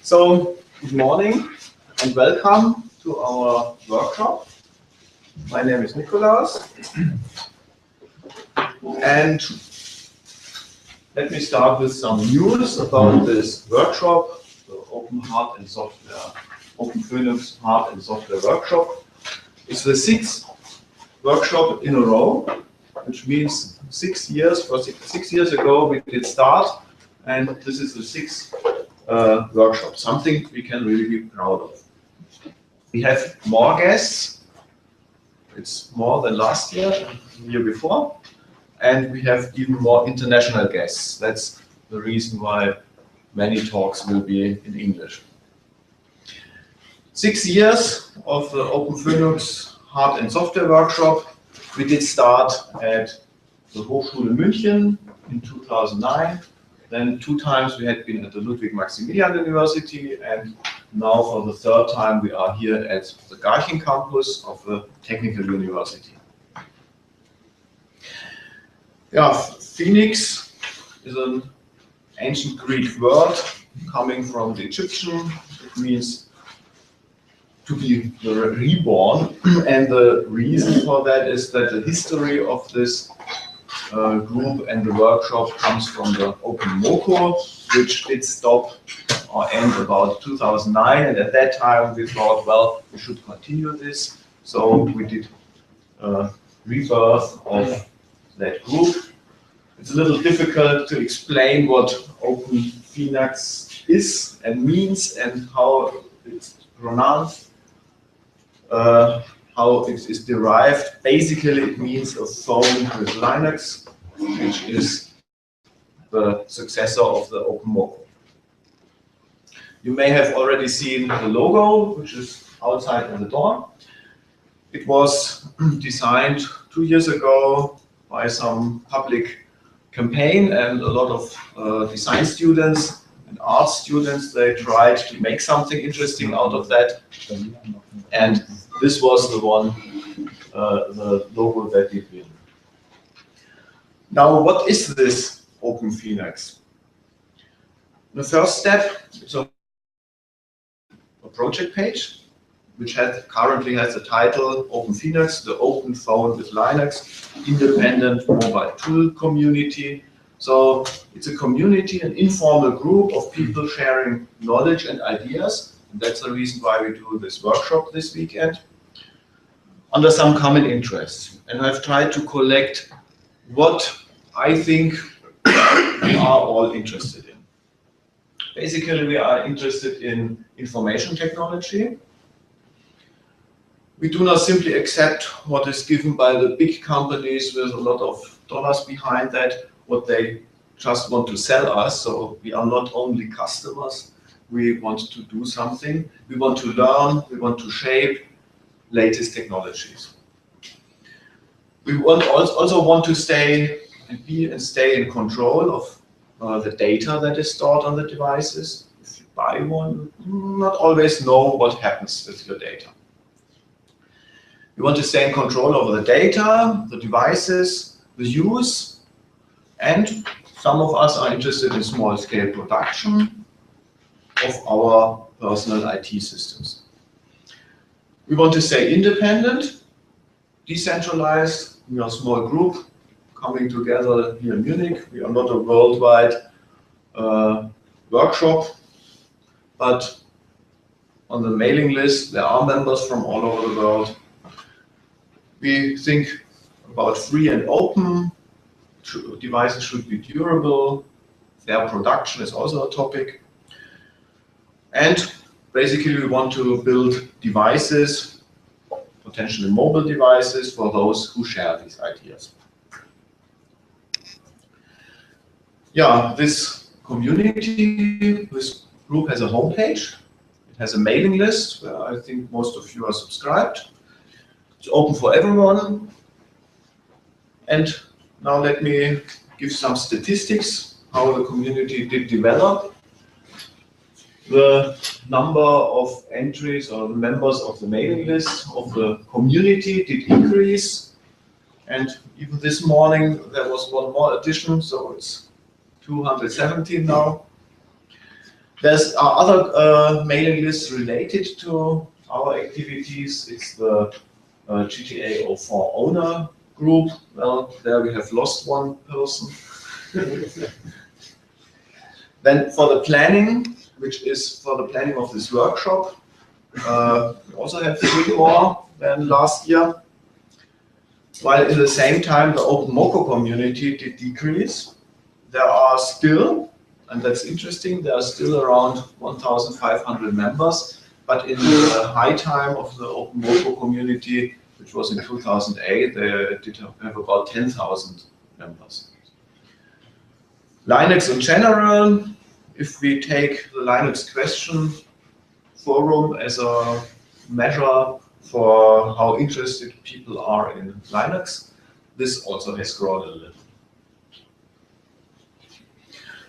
So, good morning and welcome to our workshop. My name is Nikolaus, and let me start with some news about this workshop, the Open Hard and Software, OpenPhoenux Hard and Software Workshop. It's the 6th workshop in a row, which means 6 years. For 6 years ago we did start, and this is the 6th workshop, something we can really be proud of. We have more guests. It's more than last year and the year before. And we have even more international guests. That's the reason why many talks will be in English. 6 years of the OpenPhoenux Hard and Software Workshop. We did start at the Hochschule München in 2009. Then 2 times we had been at the Ludwig-Maximilian University, and now for the 3rd time we are here at the Garching campus of the Technical University. Yeah, Phoenix is an ancient Greek word coming from the Egyptian. It means to be reborn, and the reason for that is that the history of this group and the workshop comes from the OpenMoko, which did stop or end about 2009, and at that time we thought, well, we should continue this, so we did rebirth of that group. It's a little difficult to explain what OpenPhoenux is and means and how it's pronounced, how it is derived. Basically, it means a phone with Linux, which is the successor of the OpenMoko. You may have already seen the logo, which is outside on the door. It was designed 2 years ago by some public campaign, and a lot of design students and art students, they tried to make something interesting out of that. And this was the one, the logo that did win. Now, what is this OpenPhoenux? The first step is a project page, which currently has the title OpenPhoenux, the Open Phone with Linux, Independent Mobile Tool Community. So it's a community, an informal group of people sharing knowledge and ideas. And that's the reason why we do this workshop this weekend, under some common interests. And I've tried to collect what I think we are all interested in. Basically, we are interested in information technology. We do not simply accept what is given by the big companies with a lot of dollars behind that, what they just want to sell us. So we are not only customers, we want to do something. We want to learn, we want to shape latest technologies. We also want to stay in control of the data that is stored on the devices. If you buy one, you not always know what happens with your data. We want to stay in control over the data, the devices, the use, and some of us are interested in small-scale production of our personal IT systems. We want to stay independent, decentralized. We are a small group coming together here in Munich. We are not a worldwide workshop, but on the mailing list there are members from all over the world. We think about free and open. Devices should be durable. Fair production is also a topic. And basically we want to build devices, potentially mobile devices, for those who share these ideas. Yeah, this community, this group has a homepage. It has a mailing list where I think most of you are subscribed. It's open for everyone. And now let me give some statistics, how the community did develop. The number of entries or members of the mailing list of the community did increase. And even this morning there was one more addition, so it's 217 now. There's other mailing lists related to our activities. It's the GTA 04 owner group. Well, there we have lost one person. Then for the planning, which is for the planning of this workshop, we also have 3 more than last year. While at the same time the OpenMoko community did decrease, there are still, and that's interesting, there are still around 1,500 members, but in the high time of the OpenMoko community, which was in 2008, they did have about 10,000 members. Linux in general, if we take the Linux question forum as a measure for how interested people are in Linux, this also has grown a little.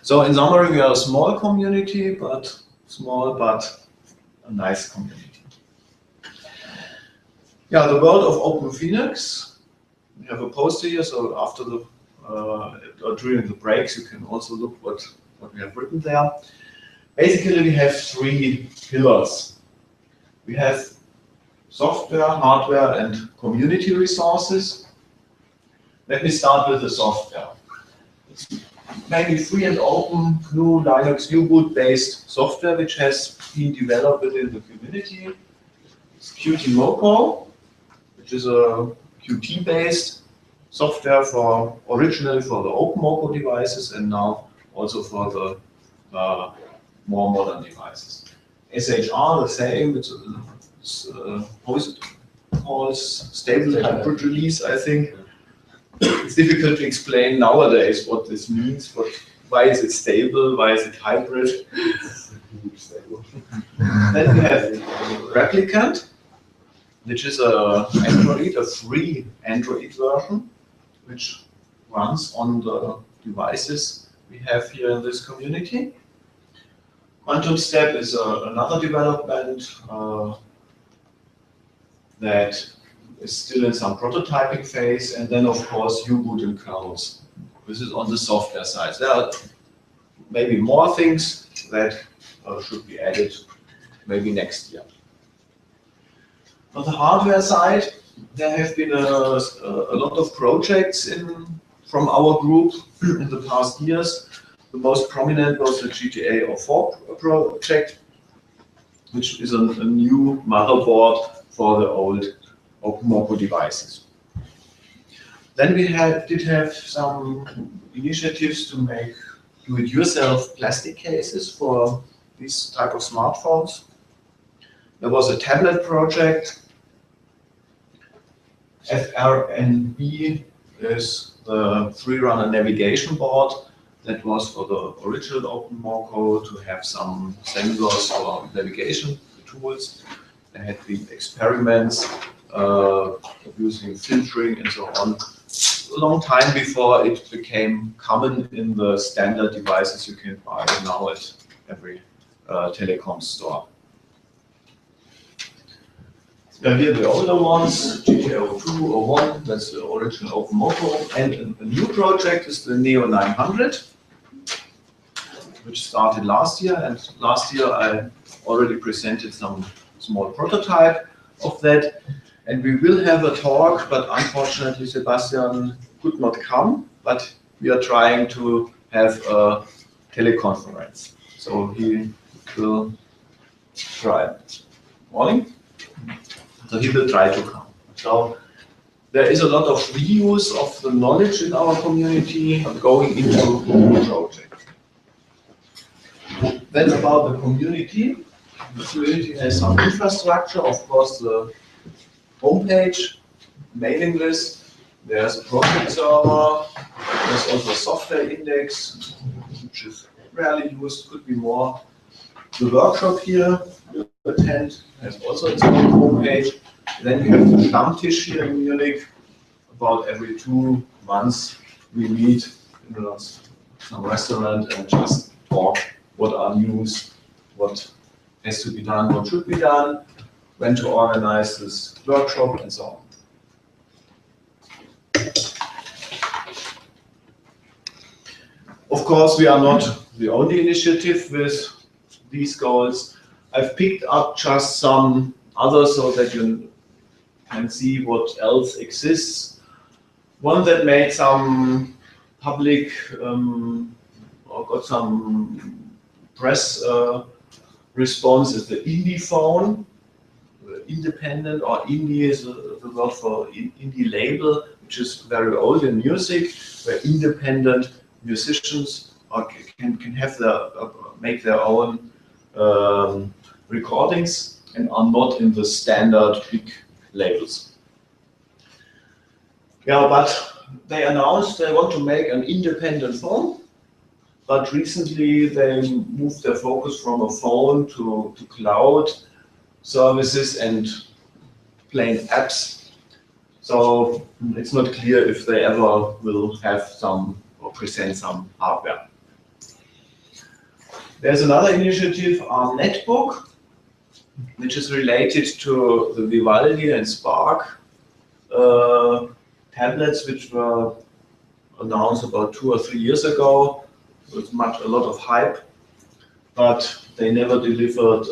So in summary, we are a small community, but small but a nice community. Yeah, the world of OpenPhoenux. We have a poster here, so after the or during the breaks, you can also look what we have written there. Basically, we have 3 pillars. We have software, hardware, and community resources. Let me start with the software. It's mainly free and open GNU Linux U-Boot-based software which has been developed within the community. It's Qtmoko, which is a Qt-based software originally for the OpenMoko devices and now also for the more modern devices. SHR, the same, it's how is it called? Stable hybrid release, I think. It's difficult to explain nowadays what this means, but why is it stable, why is it hybrid? Then we have Replicant, which is a free Android version, which runs on the devices we have here in this community. Quantum Step is another development that is still in some prototyping phase, and then of course U-Boot and kernels. This is on the software side. There are maybe more things that should be added maybe next year. On the hardware side, there have been a lot of projects from our group in the past years. The most prominent was the GTA 04 project, which is a new motherboard for the old OpenMoko devices. Then we did have some initiatives to make do-it-yourself plastic cases for these type of smartphones. There was a tablet project. FRNB is the free-runner navigation board that was for the original OpenMoko to have some sensors for navigation tools. There had been experiments using filtering and so on a long time before it became common in the standard devices you can buy now at every telecom store. Here are the older ones, GTA 02, 01, that's the original OpenMoko, and a new project is the Neo 900, which started last year, and last year I already presented some small prototype of that, and we will have a talk, but unfortunately Sebastian could not come, but we are trying to have a teleconference, so he will try. Morning? So he will try to come. So there is a lot of reuse of the knowledge in our community going into a new project. Then about the community. The community has some infrastructure, of course, the homepage, mailing list, there's a project server, there's also a software index, which is rarely used, could be more. The workshop here you attend has also its own homepage. Then we have the Stammtisch here in Munich. About every 2 months we meet in some restaurant and just talk what are news, what has to be done, what should be done, when to organize this workshop and so on. Of course, we are not the only initiative with these goals. I've picked up just some others so that you can see what else exists. One that made some public or got some press response is the indie phone. Independent, or indie is the word for indie label, which is very old in music, where independent musicians can have make their own recordings and are not in the standard big labels. Yeah, but they announced they want to make an independent phone, but recently they moved their focus from a phone to cloud services and plain apps. So it's not clear if they ever will have some or present some hardware. There's another initiative, our netbook, which is related to the Vivaldi and Spark tablets, which were announced about 2 or 3 years ago with a lot of hype, but they never delivered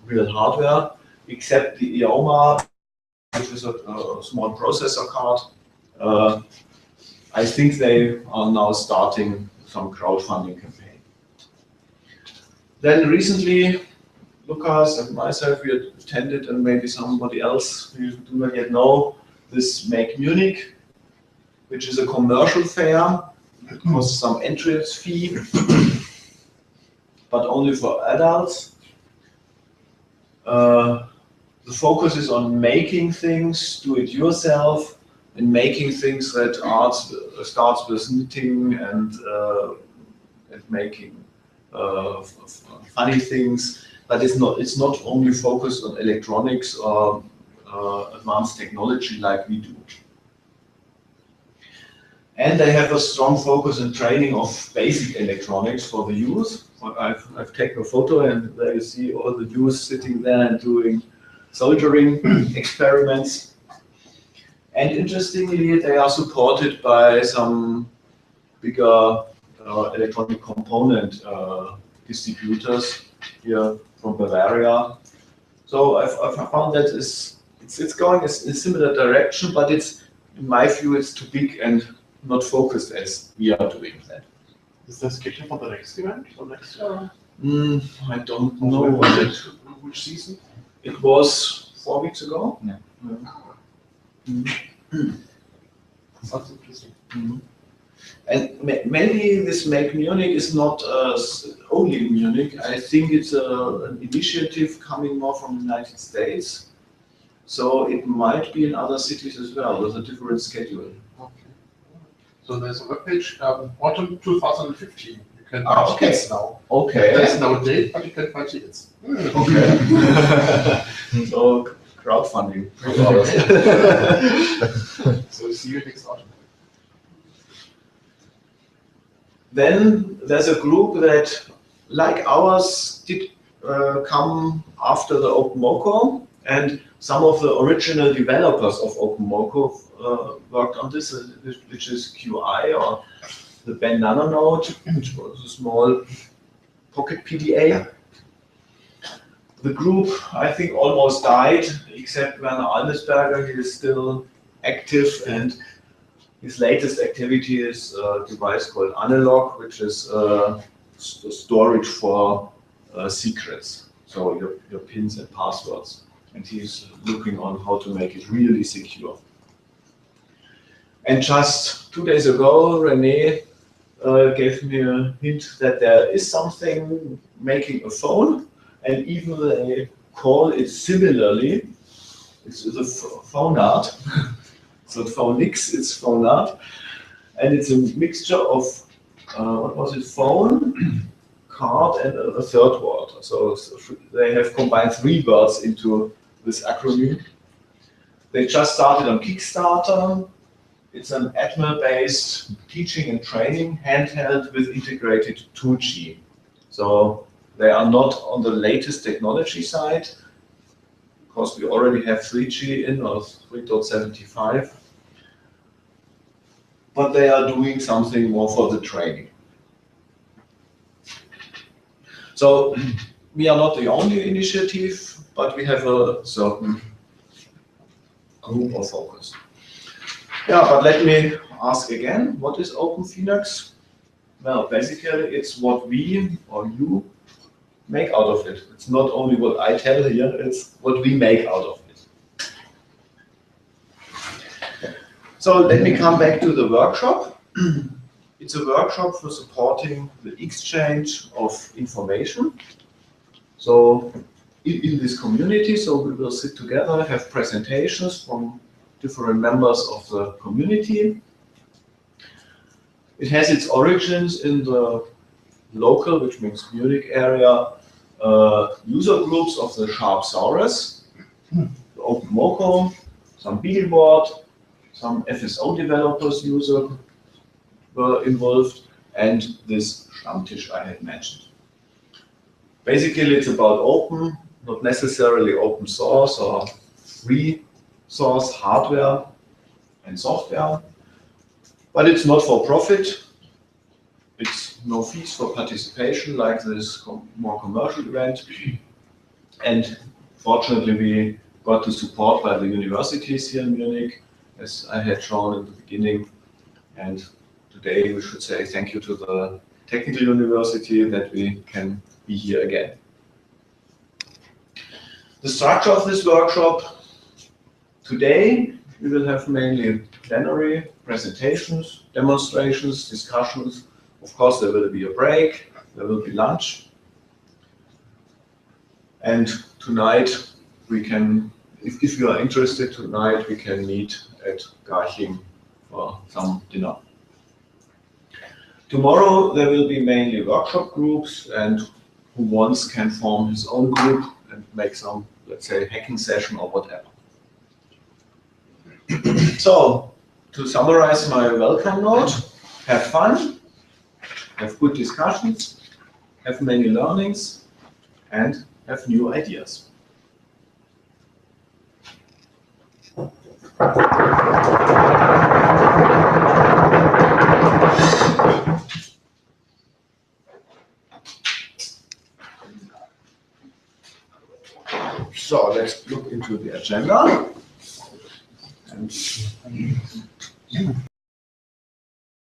real hardware, except the IOMA, which is a small processor card. I think they are now starting some crowdfunding campaign. Then recently, Lukas and myself, we attended, and maybe somebody else who do not yet know, this Make Munich, which is a commercial fair. It costs some entrance fee, but only for adults. The focus is on making things, do it yourself, and making things that starts with knitting and making funny things. But it's not only focused on electronics or advanced technology like we do. And they have a strong focus in training of basic electronics for the youth. I've taken a photo, and there you see all the youth sitting there and doing soldering experiments. And interestingly, they are supported by some bigger electronic component distributors here from Bavaria. So I've found that it's going in a similar direction, but it's, in my view, it's too big and not focused as we are doing that. Is that scheduled for the next event or next year? I don't know. Which season? It was 4 weeks ago. Yeah. Sounds interesting. And maybe this Make Munich is not only in Munich. I think it's an initiative coming more from the United States. So it might be in other cities as well with a different schedule. Okay. So there's a webpage, autumn 2015. You can buy tickets now. Okay. There's no date, but you can buy tickets. Okay. So crowdfunding. So see you next autumn. Then there's a group that, like ours, did come after the OpenMoko, and some of the original developers of OpenMoko worked on this, which is QI, or the Banana Node, which was a small pocket PDA. The group, I think, almost died, except Werner Almesberger. He is still active, and his latest activity is a device called Analog, which is storage for secrets, so your pins and passwords. And he's looking on how to make it really secure. And just 2 days ago, René gave me a hint that there is something making a phone, and even they call it similarly. It's the phone art. So Phoenix, it's phone art, and it's a mixture of what was it? Phone, card, and a third word. So they have combined 3 words into this acronym. They just started on Kickstarter. It's an Atmel-based teaching and training handheld with integrated 2G. So they are not on the latest technology side, because we already have 3G in, or 3.75. But they are doing something more for the training. So So we are not the only initiative, but we have a certain group of focus. Yeah, but let me ask again, what is OpenPhoenux? Well, basically it's what we or you make out of it. It's not only what I tell here, it's what we make out of it. So let me come back to the workshop. It's a workshop for supporting the exchange of information. So in this community, so we will sit together, have presentations from different members of the community. It has its origins in the local, which means Munich area, user groups of the Schaller, the OpenMoko, some Beagleboard, some FSO developers user were involved, and this Stammtisch I had mentioned. Basically, it's about open, not necessarily open source or free source hardware and software, but it's not for profit. It's no fees for participation like this more commercial event. And fortunately, we got the support by the universities here in Munich, as I had shown in the beginning. And today we should say thank you to the Technical University that we can be here again. The structure of this workshop: today we will have mainly plenary presentations, demonstrations, discussions. Of course, there will be a break, there will be lunch. And tonight we can, if you are interested, tonight we can meet at Garching for some dinner. Tomorrow there will be mainly workshop groups, and who wants can form his own group and make some, let's say, hacking session or whatever. So, to summarize my welcome note: have fun, have good discussions, have many learnings, and have new ideas. So let's look into the agenda. And